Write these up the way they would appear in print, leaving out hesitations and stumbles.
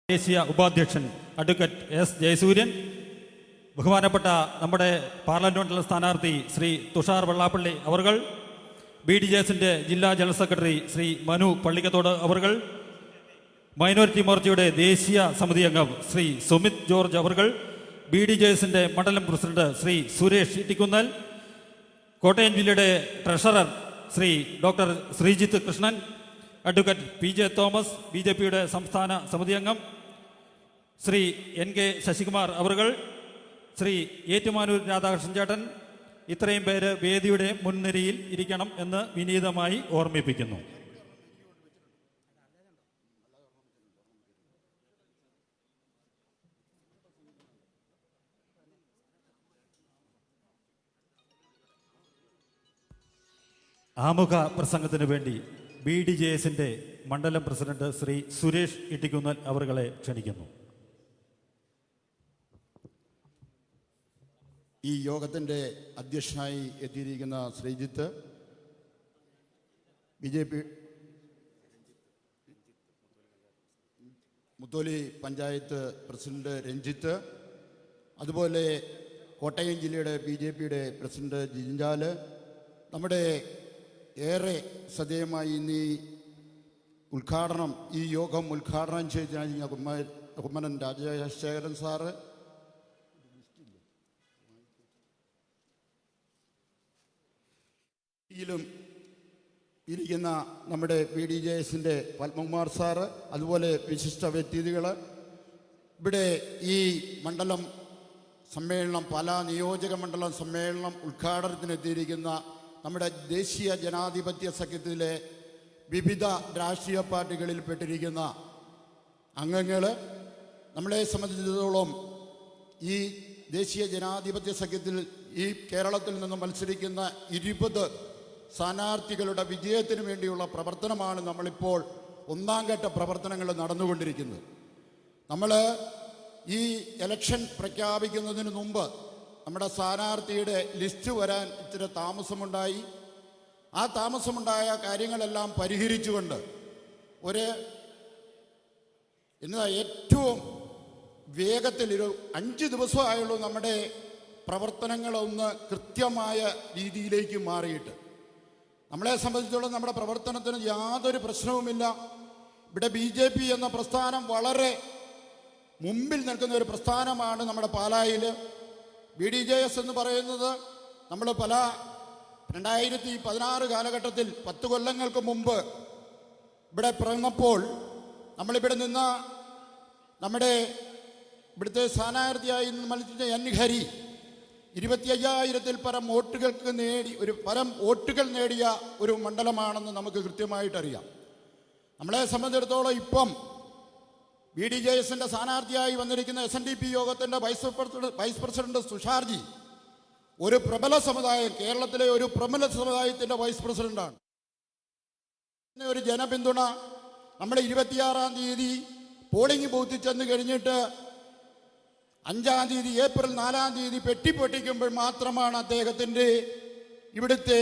ദേശീയ ഉപാധ്യക്ഷൻ advocate S Jayasuryan, ബഹുമാനപ്പെട്ട നമ്മുടെ പാർലമെന്റ് സ്ഥാനാർത്ഥി ശ്രീ തുഷാർ വെള്ളാപ്പള്ളി അവർകൾ, BDJSന്റെ ജില്ലാ ജനറൽ സെക്രട്ടറി ശ്രീ മനു പള്ളിക്കത്തോട് അവർകൾ, മൈനോറിറ്റി മോർച്ചയുടെ ദേശീയ സമിതി അംഗം ശ്രീ സുമിത് ജോർജ് അവർകൾ, BDJSന്റെ മണ്ഡലം പ്രസിഡന്റ് ശ്രീ സുരേഷ് ഇട്ടിക്കുന്നൽ, കോട്ടയം ജില്ലയുടെ treasurer Shri doctor Sreejith Krishnan, advocate PJ Thomas, BJPയുടെ സംസ്ഥാന സമിതി അംഗം ശ്രീ NK ശശികുമാർ അവർകൾ, ശ്രീ ഏറ്റുമാനൂർ രാധാകൃഷ്ണൻ ചേട്ടൻ, ഇത്രയും പേര് വേദിയുടെ മുൻനിരയിൽ ഇരിക്കണം എന്ന് വിനീതമായി ഓർമ്മിപ്പിക്കുന്നു. ആമുഖ പ്രസംഗത്തിന് വേണ്ടി BDJSന്റെ മണ്ഡലം പ്രസിഡന്റ് ശ്രീ സുരേഷ് ഇട്ടിക്കുന്നൽ അവർകളെ ക്ഷണിക്കുന്നു. ഈ യോഗത്തിൻ്റെ അധ്യക്ഷനായി എത്തിയിരിക്കുന്ന ശ്രീജിത്ത്, BJP മുത്തോലി പഞ്ചായത്ത് പ്രസിഡന്റ് രഞ്ജിത്ത്, അതുപോലെ കോട്ടയം ജില്ലയുടെ BJPയുടെ പ്രസിഡന്റ് ജിഞ്ചാല്, നമ്മുടെ ഏറെ ശ്രദ്ധേയമായി ഇന്ന് ഈ യോഗം ഉദ്ഘാടനം ചെയ്ത കുമ്മനം രാജശേഖരൻ സാറ്, യിലും ഇരിക്കുന്ന നമ്മുടെ BDJSന്റെ പത്മകുമാർ സാറ്, അതുപോലെ വിശിഷ്ട വ്യക്തികൾ, ഇവിടെ ഈ മണ്ഡലം സമ്മേളനം നിയോജക മണ്ഡലം സമ്മേളനം ഉദ്ഘാടനത്തിനെത്തിയിരിക്കുന്ന നമ്മുടെ ദേശീയ ജനാധിപത്യ സഖ്യത്തിലെ വിവിധ രാഷ്ട്രീയ പാർട്ടികളിൽപ്പെട്ടിരിക്കുന്ന അംഗങ്ങൾ, നമ്മളെ സംബന്ധിച്ചിടത്തോളം ഈ ദേശീയ ജനാധിപത്യ സഖ്യത്തിൽ ഈ കേരളത്തിൽ നിന്ന് മത്സരിക്കുന്ന 20 സ്ഥാനാർത്ഥികളുടെ വിജയത്തിന് വേണ്ടിയുള്ള പ്രവർത്തനമാണ് നമ്മളിപ്പോൾ ഒന്നാം ഘട്ട പ്രവർത്തനങ്ങൾ നടന്നുകൊണ്ടിരിക്കുന്നത്. നമ്മൾ ഈ ഇലക്ഷൻ പ്രഖ്യാപിക്കുന്നതിന് മുമ്പ് നമ്മുടെ സ്ഥാനാർത്ഥിയുടെ ലിസ്റ്റ് വരാൻ ഇച്ചിരി താമസമുണ്ടായി. ആ താമസമുണ്ടായ കാര്യങ്ങളെല്ലാം പരിഹരിച്ചുകൊണ്ട് ഏറ്റവും വേഗത്തിൽ 5 ദിവസമായുള്ളൂ നമ്മുടെ പ്രവർത്തനങ്ങളൊന്ന് കൃത്യമായ രീതിയിലേക്ക് മാറിയിട്ട്. നമ്മളെ സംബന്ധിച്ചിടത്തോളം നമ്മുടെ പ്രവർത്തനത്തിന് യാതൊരു പ്രശ്നവുമില്ല. ഇവിടെ BJP എന്ന പ്രസ്ഥാനം വളരെ മുമ്പിൽ നിൽക്കുന്ന ഒരു പ്രസ്ഥാനമാണ്. നമ്മുടെ പാലായിൽ BDJS എന്ന് പറയുന്നത് നമ്മൾ 2016 കാലഘട്ടത്തിൽ 10 കൊല്ലങ്ങൾക്ക് മുമ്പ് ഇവിടെ പിറന്നപ്പോൾ നമ്മളിവിടെ നിന്ന നമ്മുടെ ഇവിടുത്തെ സ്ഥാനാർത്ഥിയായി മത്സരിച്ച N. ഹരി 25,000-ൽ പരം വോട്ടുകൾ നേടിയ ഒരു മണ്ഡലമാണെന്ന് നമുക്ക് കൃത്യമായിട്ടറിയാം. നമ്മളെ സംബന്ധിച്ചിടത്തോളം ഇപ്പം BDJSന്റെ സ്ഥാനാർത്ഥിയായി വന്നിരിക്കുന്ന SNDP യോഗത്തിൻ്റെ വൈസ് പ്രസിഡന്റ് തുഷാർജി ഒരു പ്രബല സമുദായം, കേരളത്തിലെ ഒരു പ്രബല സമുദായത്തിൻ്റെ വൈസ് പ്രസിഡന്റാണ്. ഒരു ജനപിന്തുണ നമ്മൾ 26-ാം തീയതി പോളിംഗ് ബൂത്തിൽ ചെന്ന് കഴിഞ്ഞിട്ട് 5-ാം തീയതി ഏപ്രിൽ 4-ാം തീയതി പെട്ടി പൊട്ടിക്കുമ്പോൾ മാത്രമാണ് അദ്ദേഹത്തിൻ്റെ ഇവിടുത്തെ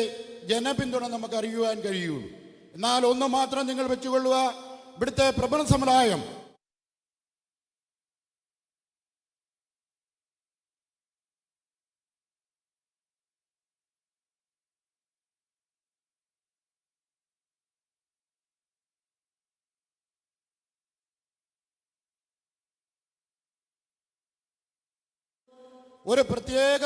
ജനപിന്തുണ നമുക്ക് അറിയുവാൻ കഴിയുള്ളൂ. എന്നാൽ ഒന്ന് മാത്രം നിങ്ങൾ വെച്ചുകൊള്ളുക, ഇവിടുത്തെ പ്രബല സമുദായം ഒരു പ്രത്യേക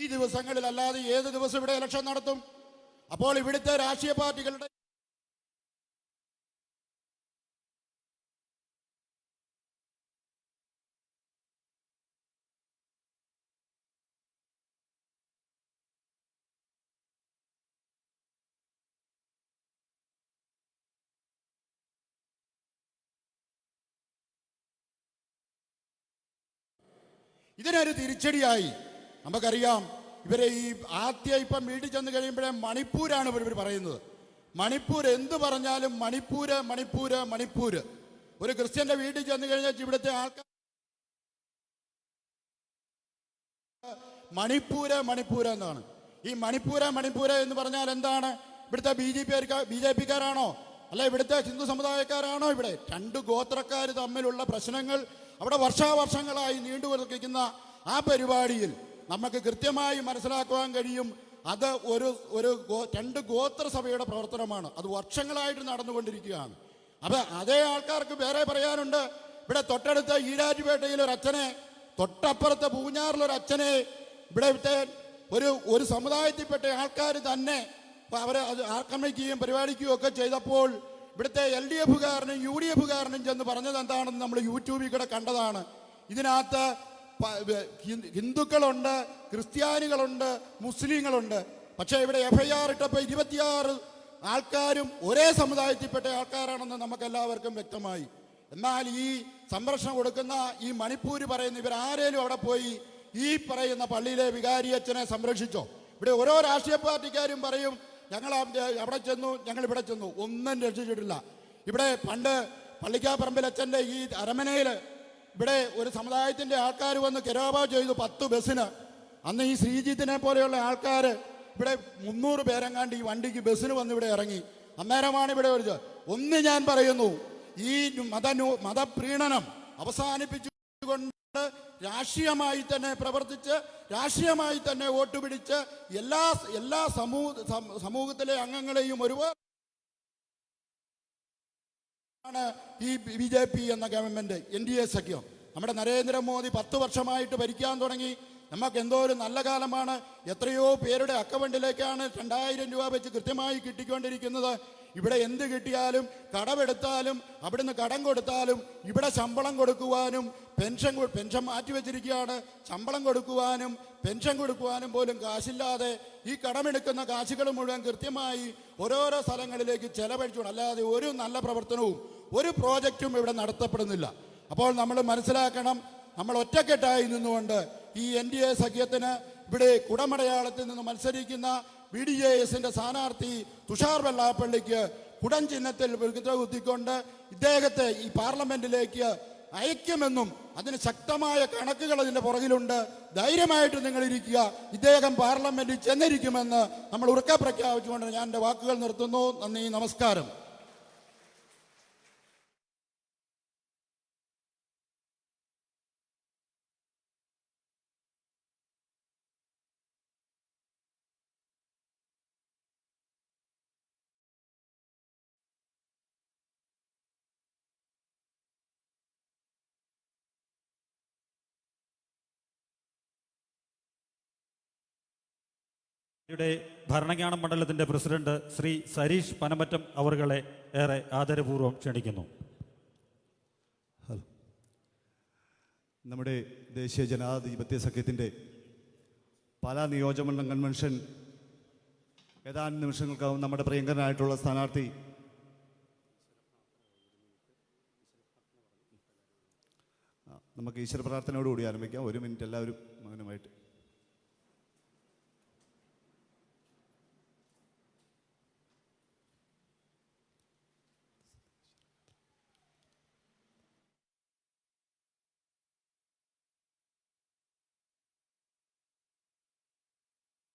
ഈ ദിവസങ്ങളിൽ അല്ലാതെ ഏത് ദിവസം ഇവിടെ ഇലക്ഷൻ നടത്തും? അപ്പോൾ ഇവിടുത്തെ രാഷ്ട്രീയ പാർട്ടികളുടെ ഇതിനൊരു തിരിച്ചടിയായി നമുക്കറിയാം. ഇവരെ ഈ ആദ്യം ഇപ്പം വീട്ടിൽ ചെന്ന് കഴിയുമ്പോഴേ മണിപ്പൂരാണ് ഇവർ പറയുന്നത്. മണിപ്പൂർ എന്ത് പറഞ്ഞാലും മണിപ്പൂര് മണിപ്പൂര് മണിപ്പൂര്. ഒരു ക്രിസ്ത്യന്റെ വീട്ടിൽ ചെന്ന് കഴിഞ്ഞാൽ ഇവിടുത്തെ ആൾക്കാർ മണിപ്പൂര് മണിപ്പൂര് എന്നാണ്. ഈ മണിപ്പൂര് മണിപ്പൂര് എന്ന് പറഞ്ഞാൽ എന്താണ്? ഇവിടുത്തെ ബി ജെ പിക്കാരാണോ അല്ല ഇവിടുത്തെ ഹിന്ദു സമുദായക്കാരാണോ? ഇവിടെ രണ്ട് ഗോത്രക്കാർ തമ്മിലുള്ള പ്രശ്നങ്ങൾ അവിടെ വർഷാവർഷങ്ങളായി നീണ്ടുവരുന്ന ആ പരിപാടിയിൽ നമുക്ക് കൃത്യമായി മനസ്സിലാക്കുവാൻ കഴിയും. അത് രണ്ട് ഗോത്രസഭയുടെ പ്രവർത്തനമാണ്. അത് വർഷങ്ങളായിട്ട് നടന്നുകൊണ്ടിരിക്കുകയാണ്. അപ്പം അതേ ആൾക്കാർക്ക് വേറെ പറയാനുണ്ട്. ഇവിടെ തൊട്ടടുത്ത ഈരാറ്റുപേട്ടയിൽ ഒരു അച്ഛനെ, തൊട്ടപ്പുറത്തെ പൂഞ്ഞാറിലൊരു അച്ഛനെ ഇവിടുത്തെ ഒരു സമുദായത്തിൽപ്പെട്ട ആൾക്കാർ തന്നെ അവരെ അത് ആക്രമിക്കുകയും പരിപാടിക്കുകയും ഒക്കെ ചെയ്തപ്പോൾ ഇവിടുത്തെ LDFകാരനും UDFകാരനും ചെന്ന് പറഞ്ഞത് എന്താണെന്ന് നമ്മൾ യൂട്യൂബിൽ കൂടെ കണ്ടതാണ്. ഇതിനകത്ത് ഹിന്ദുക്കളുണ്ട്, ക്രിസ്ത്യാനികളുണ്ട്, മുസ്ലിങ്ങളുണ്ട്. പക്ഷേ ഇവിടെ FIR ഇട്ടപ്പോൾ 26 ആൾക്കാരും ഒരേ സമുദായത്തിൽപ്പെട്ട ആൾക്കാരാണെന്ന് നമുക്കെല്ലാവർക്കും വ്യക്തമായി. എന്നാൽ ഈ സംരക്ഷണം കൊടുക്കുന്ന ഈ മണിപ്പൂര് പറയുന്ന ഇവരാരേലും അവിടെ പോയി ഈ പറയുന്ന പള്ളിയിലെ വികാരിയച്ഛനെ സംരക്ഷിച്ചോ? ഇവിടെ ഓരോ രാഷ്ട്രീയ പാർട്ടിക്കാരും പറയും ഞങ്ങൾ അവിടെ ചെന്നു, ഞങ്ങൾ ഇവിടെ ചെന്നു. ഒന്നും രക്ഷിച്ചിട്ടില്ല. ഇവിടെ പണ്ട് പള്ളിക്കാപ്പറമ്പിൽ അച്ഛൻ്റെ ഈ അരമനയിൽ ഇവിടെ ഒരു സമുദായത്തിൻ്റെ ആൾക്കാർ വന്ന് കെരോബ ചെയ്തു 10 ബസ്സിന്. അന്ന് ഈ ശ്രീജിത്തിനെ പോലെയുള്ള ആൾക്കാർ ഇവിടെ 300 പേരെങ്ങാണ്ട് ഈ വണ്ടിക്ക് ബസ്സിന് വന്ന് ഇവിടെ ഇറങ്ങി. അന്നേരമാണ് ഇവിടെ ഒരു ഒന്ന് ഞാൻ പറയുന്നു, ഈ മതപ്രീണനം അവസാനിപ്പിച്ചുകൊണ്ട് രാഷ്ട്രീയമായി തന്നെ പ്രവർത്തിച്ച് രാഷ്ട്രീയമായി തന്നെ വോട്ട് പിടിച്ച് എല്ലാ സമൂഹത്തിലെ അംഗങ്ങളെയും ഒരുപോലെ ഈ BJP എന്ന ഗവൺമെന്റ് NDA സഖ്യം. നമ്മുടെ നരേന്ദ്രമോദി 10 വർഷമായിട്ട് ഭരിക്കാൻ തുടങ്ങി. നമുക്ക് എന്തോ ഒരു നല്ല കാലമാണ്. എത്രയോ പേരുടെ അക്കൗണ്ടിലേക്കാണ് 2000 രൂപ വെച്ച് കൃത്യമായി കിട്ടിക്കൊണ്ടിരിക്കുന്നത്. ഇവിടെ എന്ത് കിട്ടിയാലും കടമെടുത്താലും അവിടുന്ന് കടം കൊടുത്താലും ഇവിടെ ശമ്പളം കൊടുക്കുവാനും പെൻഷൻ മാറ്റിവെച്ചിരിക്കുകയാണ്. ശമ്പളം കൊടുക്കുവാനും പെൻഷൻ കൊടുക്കുവാനും പോലും കാശില്ലാതെ ഈ കടമെടുക്കുന്ന കാശുകൾ മുഴുവൻ കൃത്യമായി ഓരോരോ സ്ഥലങ്ങളിലേക്ക് ചെലവഴിച്ചുകൊണ്ട് അല്ലാതെ ഒരു നല്ല പ്രവർത്തനവും ഒരു പ്രോജക്റ്റും ഇവിടെ നടത്തപ്പെടുന്നില്ല. അപ്പോൾ നമ്മൾ മനസ്സിലാക്കണം, നമ്മൾ ഒറ്റക്കെട്ടായി നിന്നുകൊണ്ട് ഈ NDA സഖ്യത്തിന് ഇവിടെ കുടമടയാളത്തിൽ നിന്ന് മത്സരിക്കുന്ന BDJSന്റെ സ്ഥാനാർത്ഥി തുഷാർ വെള്ളാപ്പള്ളിക്ക് കുടം ചിഹ്നത്തിൽ കുത്തിക്കൊണ്ട് ഇദ്ദേഹത്തെ ഈ പാർലമെന്റിലേക്ക് അയക്കുമെന്നും അതിന് ശക്തമായ കണക്കുകൾ അതിൻ്റെ പുറകിലുണ്ട്. ധൈര്യമായിട്ട് നിങ്ങളിരിക്കുക, ഇദ്ദേഹം പാർലമെന്റിൽ ചെന്നിരിക്കുമെന്ന് നമ്മൾ ഉറക്കെ പ്രഖ്യാപിച്ചുകൊണ്ട് ഞാൻ എൻ്റെ വാക്കുകൾ നിർത്തുന്നു. നന്ദി, നമസ്കാരം. യുടെ ഭരണങ്ങാനം മണ്ഡലത്തിൻ്റെ പ്രസിഡന്റ് ശ്രീ സരീഷ് പനമറ്റം അവറുകളെ ഏറെ ആദരപൂർവ്വം ക്ഷണിക്കുന്നു. നമ്മുടെ ദേശീയ ജനാധിപത്യ സഖ്യത്തിൻ്റെ പാലാ നിയോജകമണ്ഡലം കൺവെൻഷൻ ഏതാനും നിമിഷങ്ങൾക്കാവും നമ്മുടെ പ്രിയങ്കരനായിട്ടുള്ള സ്ഥാനാർത്ഥി നമുക്ക് ഈശ്വര പ്രാർത്ഥനയോടുകൂടി ആരംഭിക്കാം. 1 മിനിറ്റ് എല്ലാവരും മൗനമായിട്ട്.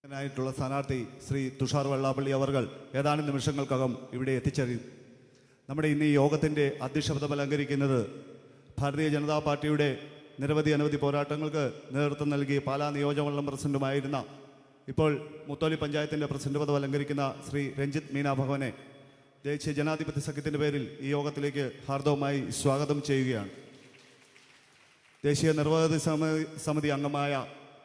ായിട്ടുള്ള സ്ഥാനാർത്ഥി ശ്രീ തുഷാർ വെള്ളാപ്പള്ളി അവർകൾ ഏതാനും നിമിഷങ്ങൾക്കകം ഇവിടെ എത്തിച്ചേരും. നമ്മുടെ ഇന്ന് ഈ യോഗത്തിൻ്റെ അധ്യക്ഷപദം അലങ്കരിക്കുന്നത് ഭാരതീയ ജനതാ പാർട്ടിയുടെ അനവധി പോരാട്ടങ്ങൾക്ക് നേതൃത്വം നൽകി പാലാ നിയോജകമണ്ഡലം പ്രസിഡന്റുമായിരുന്ന ഇപ്പോൾ മുത്തോലി പഞ്ചായത്തിൻ്റെ പ്രസിഡന്റ് പദം അലങ്കരിക്കുന്ന ശ്രീ രഞ്ജിത്ത് മീനാ ഭഗവനെ ദേശീയ ജനാധിപത്യ സഖ്യത്തിൻ്റെ പേരിൽ ഈ യോഗത്തിലേക്ക് ഹാർദവമായി സ്വാഗതം ചെയ്യുകയാണ്. ദേശീയ നിർവാഹക സമിതി അംഗമായ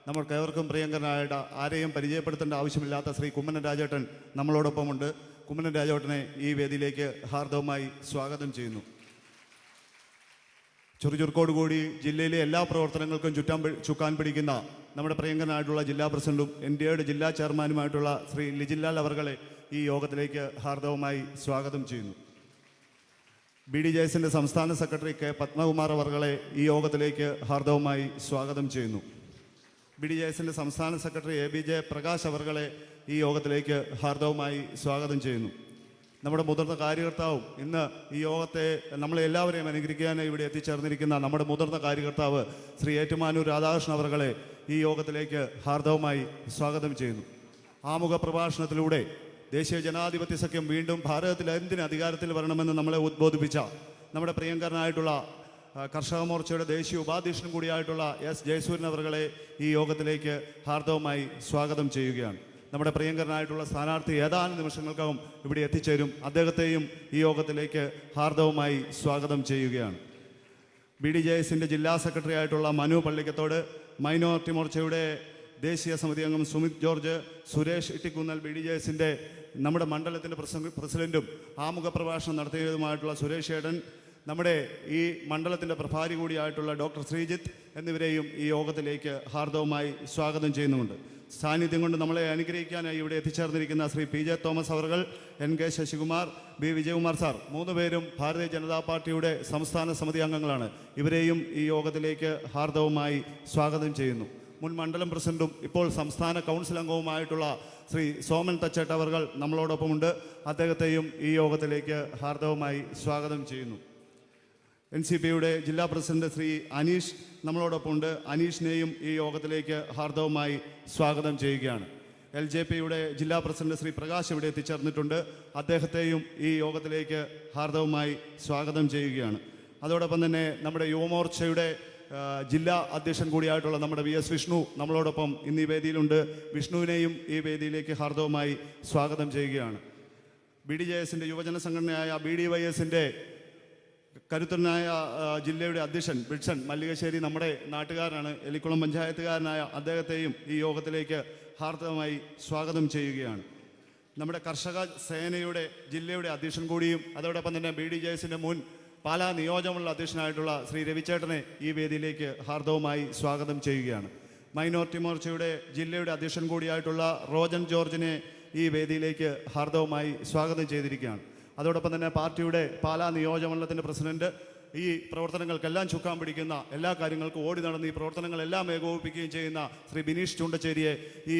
നമ്മൾക്കേവർക്കും പ്രിയങ്കരനായ ആരെയും പരിചയപ്പെടുത്തേണ്ട ആവശ്യമില്ലാത്ത ശ്രീ കുമ്മനം രാജേട്ടൻ നമ്മളോടൊപ്പമുണ്ട്. കുമ്മനം രാജേട്ടനെ ഈ വേദിയിലേക്ക് ഹാർദവമായി സ്വാഗതം ചെയ്യുന്നു. ചുറുചുറുക്കോടുകൂടി ജില്ലയിലെ എല്ലാ പ്രവർത്തനങ്ങൾക്കും ചുക്കാൻ പിടിക്കുന്ന നമ്മുടെ പ്രിയങ്കരനായിട്ടുള്ള ജില്ലാ പ്രസിഡന്റും NDAയുടെ ജില്ലാ ചെയർമാനുമായിട്ടുള്ള ശ്രീ ലിജിൻലാൽ അവർകളെ ഈ യോഗത്തിലേക്ക് ഹാർദവമായി സ്വാഗതം ചെയ്യുന്നു. BDJSന്റെ സംസ്ഥാന സെക്രട്ടറി K. പത്മകുമാർ അവർകളെ ഈ യോഗത്തിലേക്ക് ഹാർദവമായി സ്വാഗതം ചെയ്യുന്നു. BDJSന്റെ സംസ്ഥാന സെക്രട്ടറി ABJ പ്രകാശ് അവർകളെ ഈ യോഗത്തിലേക്ക് ഹാർദവമായി സ്വാഗതം ചെയ്യുന്നു. നമ്മുടെ മുതിർന്ന കാര്യകർത്താവും ഇന്ന് ഈ യോഗത്തെ നമ്മളെല്ലാവരെയും അനുഗ്രഹിക്കാനായി ഇവിടെ എത്തിച്ചേർന്നിരിക്കുന്ന നമ്മുടെ മുതിർന്ന കാര്യകർത്താവ് ശ്രീ ഏറ്റുമാനൂർ രാധാകൃഷ്ണൻ അവർകളെ ഈ യോഗത്തിലേക്ക് ഹാർദവമായി സ്വാഗതം ചെയ്യുന്നു. ആമുഖ പ്രഭാഷണത്തിലൂടെ ദേശീയ ജനാധിപത്യ സഖ്യം വീണ്ടും ഭാരതത്തിൽ എന്തിന് അധികാരത്തിൽ വരണമെന്ന് നമ്മളെ ഉദ്ബോധിപ്പിച്ച നമ്മുടെ പ്രിയങ്കരനായിട്ടുള്ള കർഷക മോർച്ചയുടെ ദേശീയ ഉപാധ്യക്ഷൻ കൂടിയായിട്ടുള്ള S. ജയസൂര്യൻ അവർകളെ ഈ യോഗത്തിലേക്ക് ഹാർദവമായി സ്വാഗതം ചെയ്യുകയാണ്. നമ്മുടെ പ്രിയങ്കരനായിട്ടുള്ള സ്ഥാനാർത്ഥി ഏതാനും നിമിഷങ്ങൾക്കകം ഇവിടെ എത്തിച്ചേരും. അദ്ദേഹത്തെയും ഈ യോഗത്തിലേക്ക് ഹാർദവമായി സ്വാഗതം ചെയ്യുകയാണ്. BDJSന്റെ ജില്ലാ സെക്രട്ടറി ആയിട്ടുള്ള മനു പള്ളിക്കത്തോട്, മൈനോറിറ്റി മോർച്ചയുടെ ദേശീയ സമിതി അംഗം സുമിത് ജോർജ്, സുരേഷ് ഇട്ടിക്കുന്നൽ BDJSന്റെ നമ്മുടെ മണ്ഡലത്തിൻ്റെ പ്രസിഡന്റും ആമുഖ പ്രഭാഷണം നടത്തിയതുമായിട്ടുള്ള സുരേഷ് ഏടൻ, നമ്മുടെ ഈ മണ്ഡലത്തിൻ്റെ പ്രഭാരി കൂടിയായിട്ടുള്ള ഡോക്ടർ ശ്രീജിത്ത് എന്നിവരെയും ഈ യോഗത്തിലേക്ക് ഹാർദവമായി സ്വാഗതം ചെയ്യുന്നുമുണ്ട്. സാന്നിധ്യം കൊണ്ട് നമ്മളെ അനുഗ്രഹിക്കാനായി ഇവിടെ എത്തിച്ചേർന്നിരിക്കുന്ന ശ്രീ PJ തോമസ് അവർകൾ, NK Sasikumar, B. Vijayakumar sir, 3 പേരും ഭാരതീയ ജനതാ പാർട്ടിയുടെ സംസ്ഥാന സമിതി അംഗങ്ങളാണ്. ഇവരെയും ഈ യോഗത്തിലേക്ക് ഹാർദവമായി സ്വാഗതം ചെയ്യുന്നു. മുൻ മണ്ഡലം പ്രസിഡന്റും ഇപ്പോൾ സംസ്ഥാന കൗൺസിൽ അംഗവുമായിട്ടുള്ള ശ്രീ സോമൻ തച്ചേട്ട അവർകൾ നമ്മളോടൊപ്പമുണ്ട്. അദ്ദേഹത്തെയും ഈ യോഗത്തിലേക്ക് ഹാർദവമായി സ്വാഗതം ചെയ്യുന്നു. NCPയുടെ ജില്ലാ പ്രസിഡന്റ് ശ്രീ അനീഷ് നമ്മളോടൊപ്പമുണ്ട്. അനീഷിനെയും ഈ യോഗത്തിലേക്ക് ഹാർദവമായി സ്വാഗതം ചെയ്യുകയാണ്. LJPയുടെ ജില്ലാ പ്രസിഡന്റ് ശ്രീ പ്രകാശ് ഇവിടെ എത്തിച്ചേർന്നിട്ടുണ്ട്. അദ്ദേഹത്തെയും ഈ യോഗത്തിലേക്ക് ഹാർദവമായി സ്വാഗതം ചെയ്യുകയാണ്. അതോടൊപ്പം തന്നെ നമ്മുടെ യുവമോർച്ചയുടെ ജില്ലാ അധ്യക്ഷൻ കൂടിയായിട്ടുള്ള നമ്മുടെ VS വിഷ്ണു നമ്മളോടൊപ്പം ഇന്ന് ഈ വേദിയിലുണ്ട്. വിഷ്ണുവിനെയും ഈ വേദിയിലേക്ക് ഹാർദവമായി സ്വാഗതം ചെയ്യുകയാണ്. BDJSന്റെ യുവജന സംഘടനയായ BDYSന്റെ കരുത്തനായ ജില്ലയുടെ അധ്യക്ഷൻ ബിഡ്സൺ മല്ലികശ്ശേരി നമ്മുടെ നാട്ടുകാരനാണ്, എലിക്കുളം പഞ്ചായത്തുകാരനായ അദ്ദേഹത്തെയും ഈ യോഗത്തിലേക്ക് ഹാർദവമായി സ്വാഗതം ചെയ്യുകയാണ്. നമ്മുടെ കർഷക സേനയുടെ ജില്ലയുടെ അധ്യക്ഷൻ കൂടിയും അതോടൊപ്പം തന്നെ BDJSന്റെ മുൻ പാലാ നിയോജകമുള്ള അധ്യക്ഷനായിട്ടുള്ള ശ്രീ രവിചേട്ടനെ ഈ വേദിയിലേക്ക് ഹാർദവമായി സ്വാഗതം ചെയ്യുകയാണ്. മൈനോറിറ്റി മോർച്ചയുടെ ജില്ലയുടെ അധ്യക്ഷൻ കൂടിയായിട്ടുള്ള റോജൻ ജോർജിനെ ഈ വേദിയിലേക്ക് ഹാർദവമായി സ്വാഗതം ചെയ്തിരിക്കുകയാണ്. അതോടൊപ്പം തന്നെ പാർട്ടിയുടെ പാലാ നിയോജകമണ്ഡലത്തിൻ്റെ പ്രസിഡന്റ്, ഈ പ്രവർത്തനങ്ങൾക്കെല്ലാം ചുക്കാൻ പിടിക്കുന്ന എല്ലാ കാര്യങ്ങൾക്കും ഓടി നടന്ന് ഈ പ്രവർത്തനങ്ങളെല്ലാം ഏകോപിപ്പിക്കുകയും ചെയ്യുന്ന ശ്രീ ബിനീഷ് ചൂണ്ടച്ചേരിയെ ഈ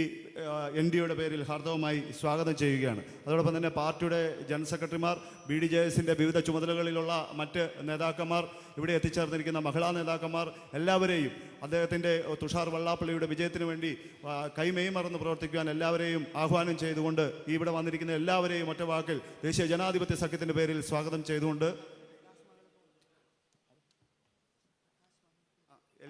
NDAയുടെ പേരിൽ ഹാർദവമായി സ്വാഗതം ചെയ്യുകയാണ്. അതോടൊപ്പം തന്നെ പാർട്ടിയുടെ ജനറൽ സെക്രട്ടറിമാർ, BDJSന്റെ വിവിധ ചുമതലകളിലുള്ള മറ്റ് നേതാക്കന്മാർ, ഇവിടെ എത്തിച്ചേർന്നിരിക്കുന്ന മഹിളാ നേതാക്കന്മാർ എല്ലാവരെയും അദ്ദേഹത്തിൻ്റെ തുഷാർ വെള്ളാപ്പള്ളിയുടെ വിജയത്തിന് വേണ്ടി കൈമെയ് മറന്ന് പ്രവർത്തിക്കുവാൻ എല്ലാവരെയും ആഹ്വാനം ചെയ്തുകൊണ്ട് ഇവിടെ വന്നിരിക്കുന്ന എല്ലാവരെയും ഒറ്റ വാക്കിൽ ദേശീയ ജനാധിപത്യ സഖ്യത്തിൻ്റെ പേരിൽ സ്വാഗതം ചെയ്തുകൊണ്ട്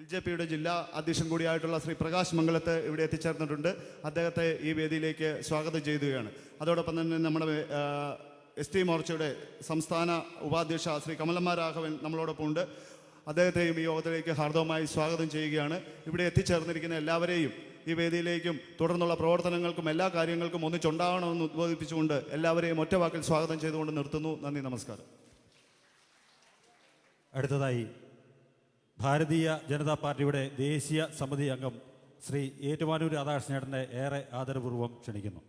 LJPയുടെ ജില്ലാ അധ്യക്ഷൻ കൂടിയായിട്ടുള്ള ശ്രീ പ്രകാശ് മംഗലത്ത് ഇവിടെ എത്തിച്ചേർന്നിട്ടുണ്ട്. അദ്ദേഹത്തെ ഈ വേദിയിലേക്ക് സ്വാഗതം ചെയ്യുകയാണ്. അതോടൊപ്പം തന്നെ നമ്മുടെ ST മോർച്ചയുടെ സംസ്ഥാന ഉപാധ്യക്ഷ ശ്രീ കമലമ്മ രാഘവൻ നമ്മളോടൊപ്പം ഉണ്ട്. അദ്ദേഹത്തെയും ഈ യോഗത്തിലേക്ക് ഹാർദവമായി സ്വാഗതം ചെയ്യുകയാണ്. ഇവിടെ എത്തിച്ചേർന്നിരിക്കുന്ന എല്ലാവരെയും ഈ വേദിയിലേക്കും തുടർന്നുള്ള പ്രവർത്തനങ്ങൾക്കും എല്ലാ കാര്യങ്ങൾക്കും ഒന്നിച്ചുണ്ടാകണമെന്ന് ഉദ്ബോധിപ്പിച്ചുകൊണ്ട് എല്ലാവരെയും ഒറ്റ വാക്കിൽ സ്വാഗതം ചെയ്തുകൊണ്ട് നിർത്തുന്നു. നന്ദി, നമസ്കാരം. അടുത്തതായി ഭാരതീയ ജനതാ പാർട്ടിയുടെ ദേശീയ സമിതി അംഗം ശ്രീ ഏറ്റുമാനൂർ രാധാകൃഷ്ണേട്ടനെ ഏറെ ആദരപൂർവ്വം ക്ഷണിക്കുന്നു.